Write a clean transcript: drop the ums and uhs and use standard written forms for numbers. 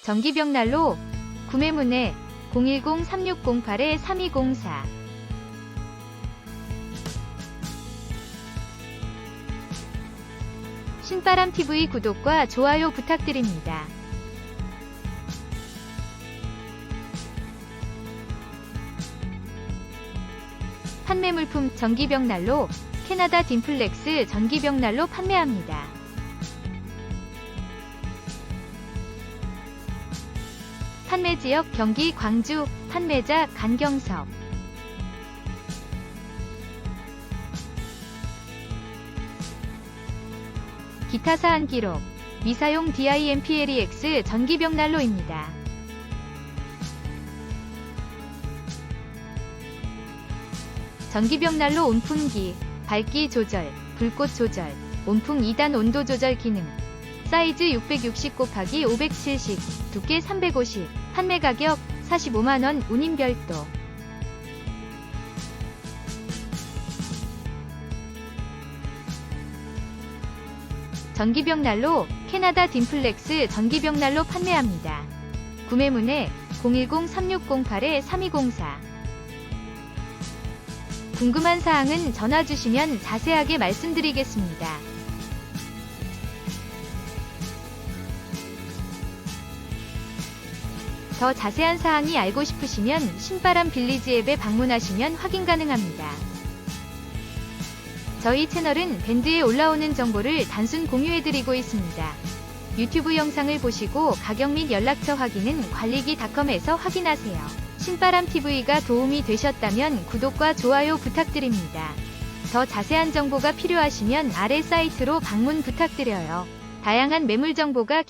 전기벽난로 구매 문의 010-3608-3204. 신바람TV 구독과 좋아요 부탁드립니다. 판매 물품 전기벽난로 캐나다 딤플렉스 전기벽난로 판매합니다. 판매지역 경기 광주, 판매자 간경섭. 기타 사안 기록 미사용 DIMPLEX 전기벽난로입니다. 전기벽난로 온풍기, 밝기 조절, 불꽃 조절, 온풍 2단 온도 조절 기능. 사이즈 660×570, 두께 350, 판매 가격 45만원 운임 별도. 전기벽난로 캐나다 딤플렉스 전기벽난로 판매합니다. 구매 문의 010-3608-3204. 궁금한 사항은 전화 주시면 자세하게 말씀드리겠습니다. 더 자세한 사항이 알고 싶으시면 신바람 빌리지 앱에 방문하시면 확인 가능합니다. 저희 채널은 밴드에 올라오는 정보를 단순 공유해드리고 있습니다. 유튜브 영상을 보시고 가격 및 연락처 확인은 관리기닷컴에서 확인하세요. 신바람TV가 도움이 되셨다면 구독과 좋아요 부탁드립니다. 더 자세한 정보가 필요하시면 아래 사이트로 방문 부탁드려요. 다양한 매물 정보가